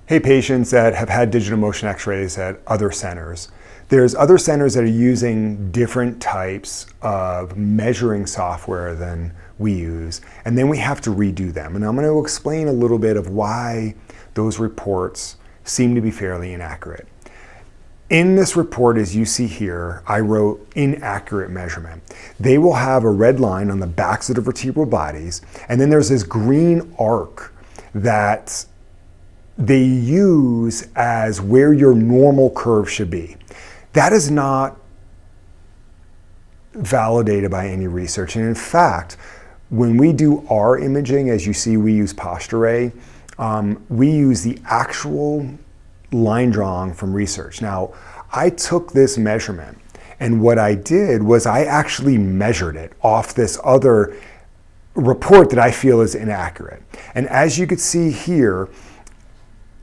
Hey, patients that have had digital motion x-rays at other centers. There's other centers that are using different types of measuring software than we use, and then we have to redo them. And I'm going to explain a little bit of why those reports seem to be fairly inaccurate. In this report, as you see here, I wrote inaccurate measurement. They will have a red line on the backs of the vertebral bodies, and then there's this green arc that they use as where your normal curve should be. That is not validated by any research. And in fact, when we do our imaging, as you see, we use PostureRay, we use the actual line drawing from research. Now, I took this measurement, and what I did was I actually measured it off this other report that I feel is inaccurate. And as you can see here,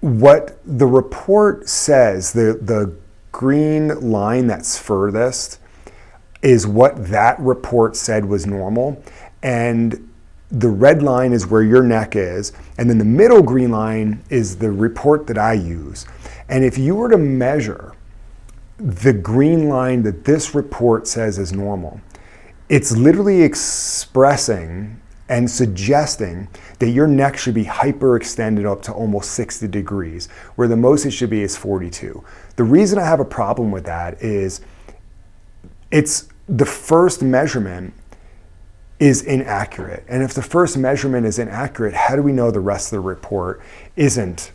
what the report says, the green line that's furthest, is what that report said was normal. And the red line is where your neck is. And then the middle green line is the report that I use. And if you were to measure the green line that this report says is normal, it's literally expressing and suggesting that your neck should be hyperextended up to almost 60 degrees, where the most it should be is 42. The reason I have a problem with that is it's the first measurement is inaccurate. And if the first measurement is inaccurate, how do we know the rest of the report isn't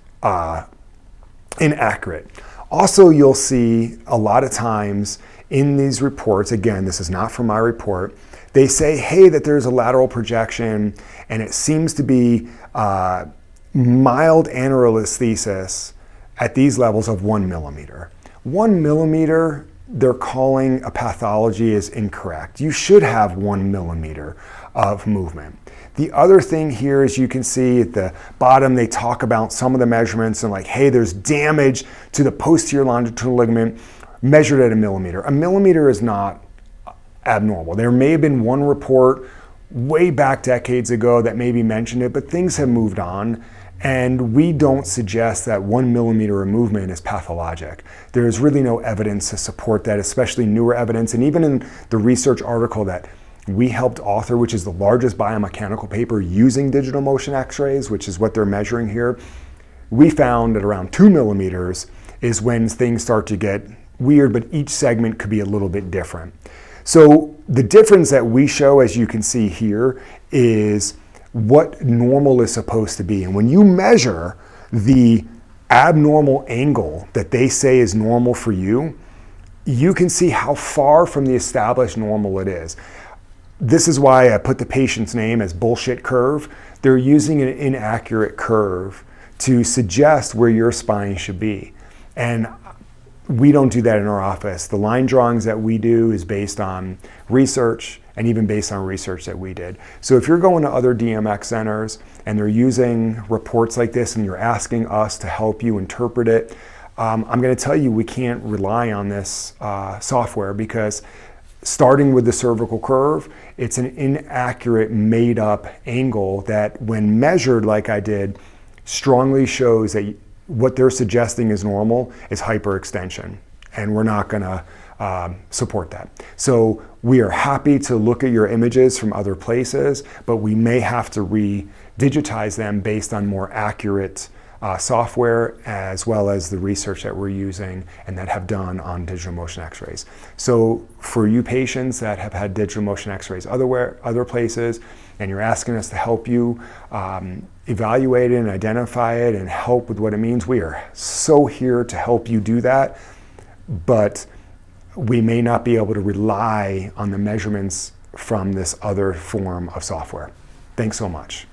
inaccurate? Also, you'll see a lot of times in these reports, again, this is not from my report, they say, hey, that there's a lateral projection and it seems to be mild anaerolisthesis at these levels of 1 millimeter. 1 millimeter, they're calling a pathology is incorrect. You should have 1 millimeter of movement. The other thing here is you can see at the bottom, they talk about some of the measurements and like, hey, there's damage to the posterior longitudinal ligament measured at 1 millimeter. 1 millimeter is not abnormal. There may have been one report way back decades ago that maybe mentioned it, but things have moved on. And we don't suggest that 1 millimeter of movement is pathologic. There's really no evidence to support that, especially newer evidence. And even in the research article that we helped author, which is the largest biomechanical paper using digital motion x-rays, which is what they're measuring here, we found that around 2 millimeters is when things start to get weird, but each segment could be a little bit different. So the difference that we show, as you can see here, is what normal is supposed to be. And when you measure the abnormal angle that they say is normal for you, you can see how far from the established normal it is. This is why I put the patient's name as bullshit curve. They're using an inaccurate curve to suggest where your spine should be. And we don't do that in our office. The line drawings that we do is based on research and even based on research that we did. So if you're going to other DMX centers and they're using reports like this and you're asking us to help you interpret it, I'm going to tell you we can't rely on this software because starting with the cervical curve, it's an inaccurate made up angle that when measured like I did, strongly shows that what they're suggesting is normal is hyperextension, and we're not going to support that. So we are happy to look at your images from other places, but we may have to re-digitize them based on more accurate software as well as the research that we're using and that have done on digital motion x-rays. So for you patients that have had digital motion x-rays other places, and you're asking us to help you evaluate it and identify it and help with what it means, we are so here to help you do that, but we may not be able to rely on the measurements from this other form of software. Thanks so much.